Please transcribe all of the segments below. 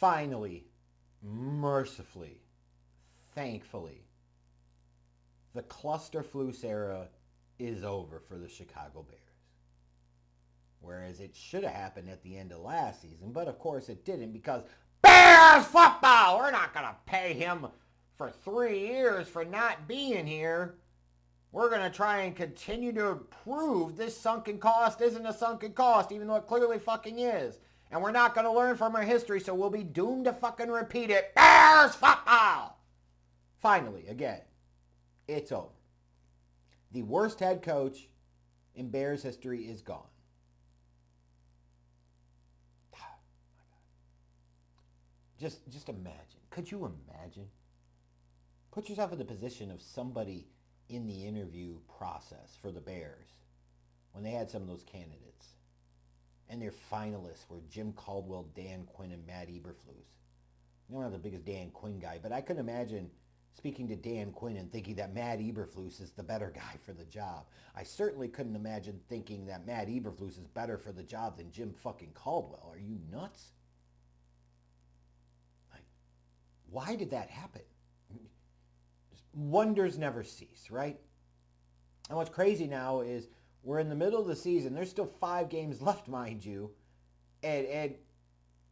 Finally, mercifully, thankfully, the clusterfloose era is over for the Chicago Bears. Whereas it should have happened at the end of last season, but of course it didn't because Bears football! We're not going to pay him for 3 years for not being here. We're going to try and continue to prove this sunken cost isn't a sunken cost, even though it clearly fucking is. And we're not going to learn from our history, so we'll be doomed to fucking repeat it. Bears football! Finally, again, it's over. The worst head coach in Bears history is gone. Just imagine. Could you imagine? Put yourself in the position of somebody in the interview process for the Bears when they had some of those candidates. And their finalists were Jim Caldwell, Dan Quinn, and Matt Eberflus. I'm not the biggest Dan Quinn guy, but I couldn't imagine speaking to Dan Quinn and thinking that Matt Eberflus is the better guy for the job. I certainly couldn't imagine thinking that Matt Eberflus is better for the job than Jim fucking Caldwell. Are you nuts? Why did that happen? Wonders never cease, right? And what's crazy now is we're in the middle of the season. There's still 5 games left, mind you. And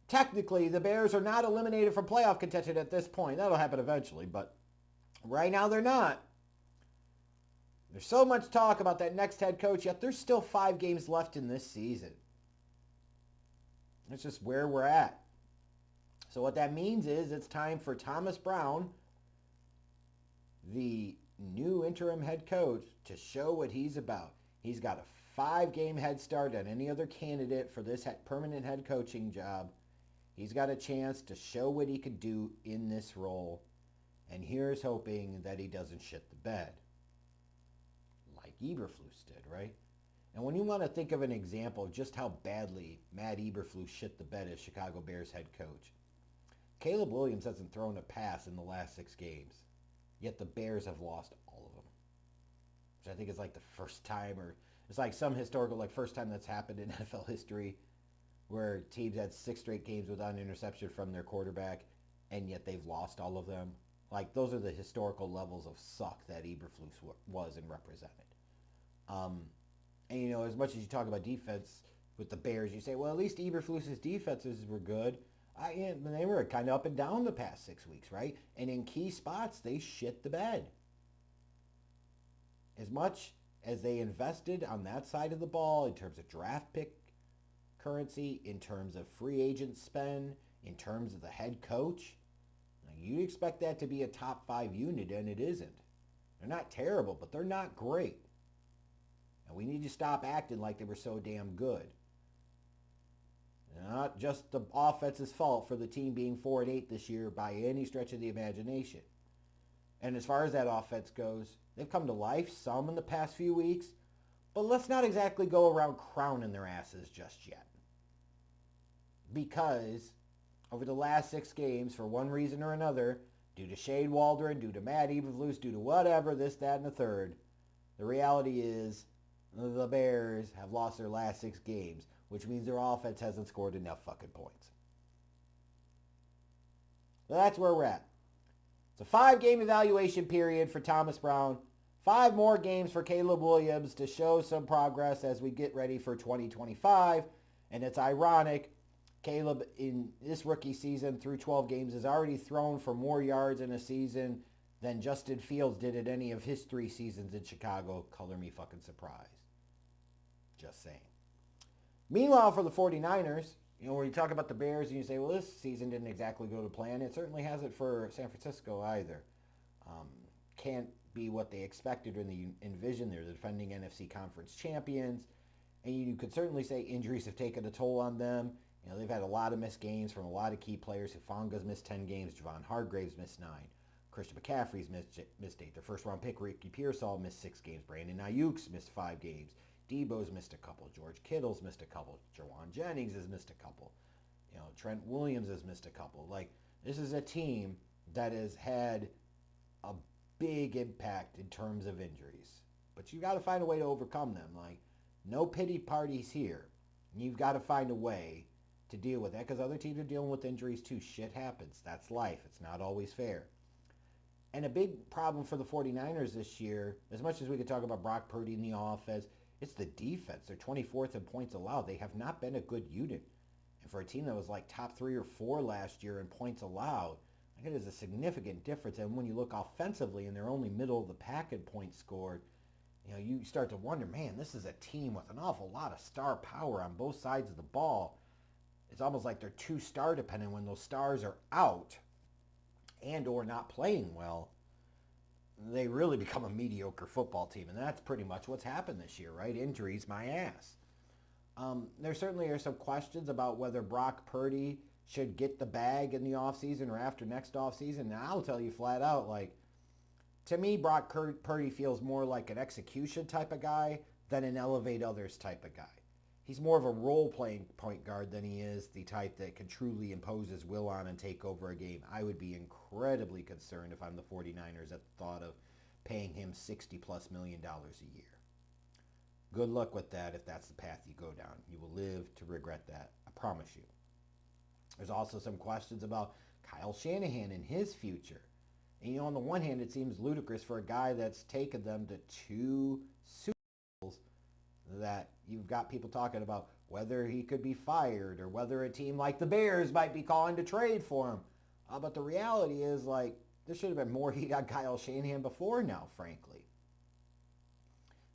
technically, the Bears are not eliminated from playoff contention at this point. That'll happen eventually, but right now they're not. There's so much talk about that next head coach, yet there's still 5 games left in this season. That's just where we're at. So what that means is it's time for Thomas Brown, the new interim head coach, to show what he's about. He's got a 5-game head start on any other candidate for this permanent head coaching job. He's got a chance to show what he could do in this role. And here's hoping that he doesn't shit the bed. Like Eberflus did, right? And when you want to think of an example of just how badly Matt Eberflus shit the bed as Chicago Bears head coach, Caleb Williams hasn't thrown a pass in the last 6 games, yet the Bears have lost all of them. Which I think is like the first time, or it's like some historical, like first time that's happened in NFL history, where teams had 6 straight games without an interception from their quarterback, and yet they've lost all of them. Like, those are the historical levels of suck that Eberflus was and represented. And, you know, as much as you talk about defense with the Bears, you say, well, at least Eberflus's defenses were good. They were kind of up and down the past 6 weeks, right? And in key spots, they shit the bed. As much as they invested on that side of the ball in terms of draft pick currency, in terms of free agent spend, in terms of the head coach, you expect that to be a top 5 unit, and it isn't. They're not terrible, but they're not great. And we need to stop acting like they were so damn good. Not just the offense's fault for the team being 4-8 this year by any stretch of the imagination. And as far as that offense goes, they've come to life, some in the past few weeks, but let's not exactly go around crowning their asses just yet. Because over the last 6 games, for one reason or another, due to Shane Waldron, due to Matt Eberflus, due to whatever, this, that, and the third, the reality is the Bears have lost their last 6 games, which means their offense hasn't scored enough fucking points. So that's where we're at. It's a 5-game evaluation period for Thomas Brown. 5 more games for Caleb Williams to show some progress as we get ready for 2025. And it's ironic, Caleb in this rookie season through 12 games has already thrown for more yards in a season than Justin Fields did at any of his 3 seasons in Chicago. Color me fucking surprised. Just saying. Meanwhile, for the 49ers, you know, when you talk about the Bears and you say, well, this season didn't exactly go to plan, it certainly hasn't for San Francisco either. Can't be what they expected or they envisioned. They're the defending NFC Conference champions. And you could certainly say injuries have taken a toll on them. You know, they've had a lot of missed games from a lot of key players. Hufanga's missed 10 games. Javon Hargrave's missed 9. Christian McCaffrey's missed 8. Their first-round pick, Ricky Pearsall, missed 6 games. Brandon Ayuk's missed 5 games. Debo's missed a couple. George Kittle's missed a couple. Jawan Jennings has missed a couple. You know, Trent Williams has missed a couple. Like, this is a team that has had a big impact in terms of injuries. But you've got to find a way to overcome them. Like, no pity parties here. You've got to find a way to deal with that because other teams are dealing with injuries too. Shit happens. That's life. It's not always fair. And a big problem for the 49ers this year, as much as we could talk about Brock Purdy in the offense, it's the defense. They're 24th in points allowed. They have not been a good unit. And for a team that was like top 3 or 4 last year in points allowed, I think it is a significant difference. And when you look offensively and they're only middle of the pack in points scored, you start to wonder, man, this is a team with an awful lot of star power on both sides of the ball. It's almost like they're too star dependent. When those stars are out and or not playing well, they really become a mediocre football team. And that's pretty much what's happened this year, right? Injuries, my ass. There certainly are some questions about whether Brock Purdy should get the bag in the offseason or after next offseason. And I'll tell you flat out, to me, Brock Purdy feels more like an execution type of guy than an elevate others type of guy. He's more of a role-playing point guard than he is the type that can truly impose his will on and take over a game. I would be incredibly concerned if I'm the 49ers at the thought of paying him $60+ million a year. Good luck with that if that's the path you go down. You will live to regret that. I promise you. There's also some questions about Kyle Shanahan and his future. And on the one hand, it seems ludicrous for a guy that's taken them to 2 Super Bowls that you've got people talking about whether he could be fired or whether a team like the Bears might be calling to trade for him. But the reality is, there should have been more heat on Kyle Shanahan before now, frankly.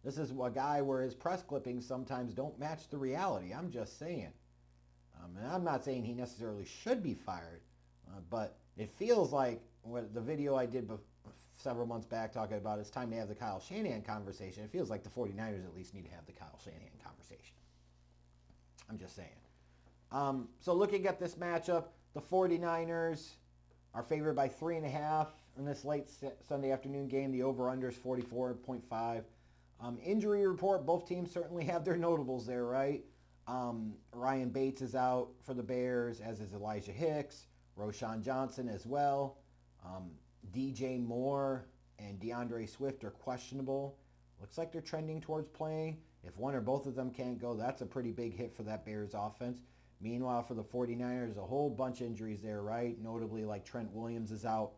This is a guy where his press clippings sometimes don't match the reality. I'm just saying. And I'm not saying he necessarily should be fired, but it feels like what the video I did several months back talking about it's time to have the Kyle Shanahan conversation. It feels like the 49ers at least need to have the Kyle Shanahan conversation. I'm just saying. So looking at this matchup, the 49ers are favored by 3.5 in this late Sunday afternoon game. The over-under is 44.5. Injury report, both teams certainly have their notables there, right? Ryan Bates is out for the Bears, as is Elijah Hicks, Roshan Johnson as well. DJ Moore and DeAndre Swift are questionable. Looks like they're trending towards playing. If one or both of them can't go, that's a pretty big hit for that Bears offense. Meanwhile, for the 49ers, a whole bunch of injuries there, right? Notably, Trent Williams is out,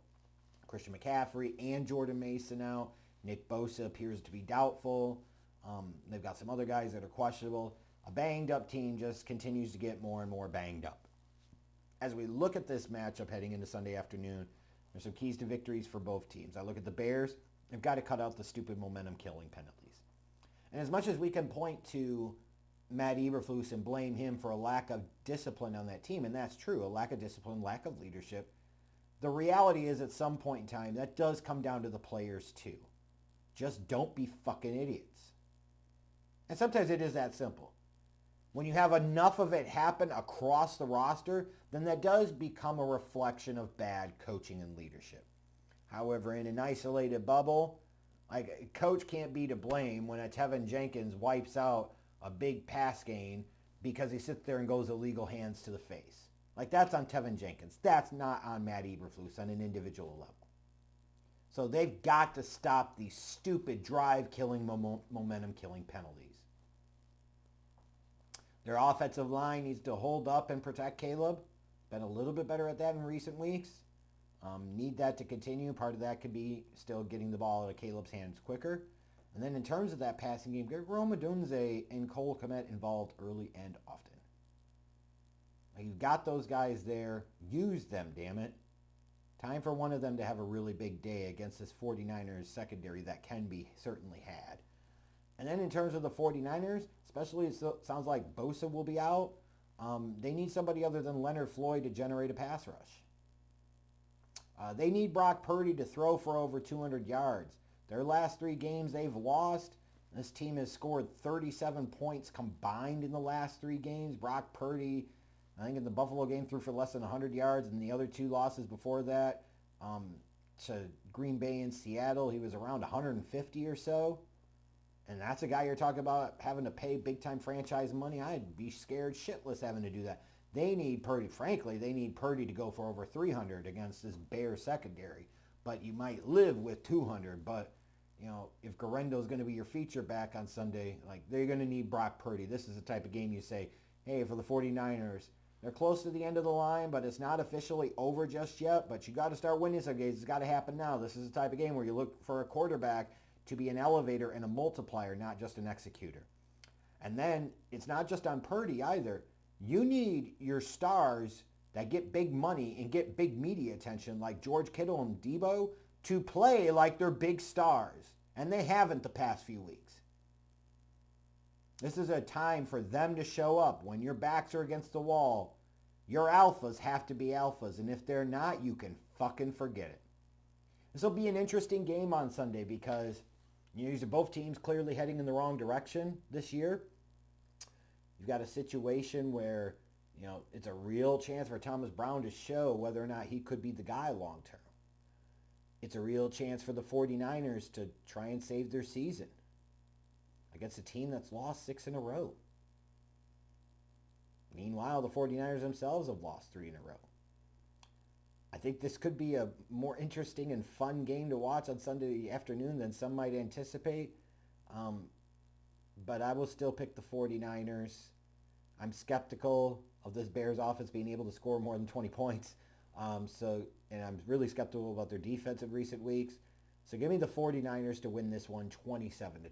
Christian McCaffrey and Jordan Mason out. Nick Bosa appears to be doubtful. They've got some other guys that are questionable. A banged-up team just continues to get more and more banged up. As we look at this matchup heading into Sunday afternoon, there's some keys to victories for both teams. I look at the Bears. They've got to cut out the stupid momentum-killing penalties. And as much as we can point to Matt Eberflus and blame him for a lack of discipline on that team, and that's true, a lack of discipline, lack of leadership, the reality is at some point in time, that does come down to the players too. Just don't be fucking idiots. And sometimes it is that simple. When you have enough of it happen across the roster, then that does become a reflection of bad coaching and leadership. However, in an isolated bubble, a coach can't be to blame when a Tevin Jenkins wipes out a big pass gain because he sits there and goes illegal hands to the face. That's on Tevin Jenkins. That's not on Matt Eberflus on an individual level. So they've got to stop these stupid drive-killing, momentum-killing penalties. Their offensive line needs to hold up and protect Caleb. Been a little bit better at that in recent weeks. Need that to continue. Part of that could be still getting the ball out of Caleb's hands quicker. And then in terms of that passing game, get Rome Odunze and Cole Kmet involved early and often. You've got those guys there. Use them, damn it. Time for one of them to have a really big day against this 49ers secondary that can be certainly had. And then in terms of the 49ers, especially it sounds like Bosa will be out, they need somebody other than Leonard Floyd to generate a pass rush. They need Brock Purdy to throw for over 200 yards. Their last 3 games they've lost. This team has scored 37 points combined in the last 3 games. Brock Purdy, I think in the Buffalo game, threw for less than 100 yards. And the other 2 losses before that to Green Bay and Seattle, he was around 150 or so. And that's a guy you're talking about having to pay big-time franchise money. I'd be scared shitless having to do that. They need Purdy. Frankly, they need Purdy to go for over 300 against this Bears secondary. But you might live with 200. But, if Garendo's going to be your feature back on Sunday, they're going to need Brock Purdy. This is the type of game you say, hey, for the 49ers, They're close to the end of the line, but it's not officially over just yet. But you got to start winning some games. It's got to happen now. This is the type of game where you look for a quarterback to be an elevator and a multiplier, not just an executor. And then it's not just on Purdy either. You need your stars that get big money and get big media attention like George Kittle and Debo to play like they're big stars. And they haven't the past few weeks. This is a time for them to show up. When your backs are against the wall, your alphas have to be alphas. And if they're not, you can fucking forget it. This will be an interesting game on Sunday because these are both teams clearly heading in the wrong direction this year. You've got a situation where, it's a real chance for Thomas Brown to show whether or not he could be the guy long term. It's a real chance for the 49ers to try and save their season against a team that's lost 6 in a row. Meanwhile, the 49ers themselves have lost 3 in a row. I think this could be a more interesting and fun game to watch on Sunday afternoon than some might anticipate. But I will still pick the 49ers. I'm skeptical of this Bears offense being able to score more than 20 points. And I'm really skeptical about their defense in recent weeks. So give me the 49ers to win this one 27-20.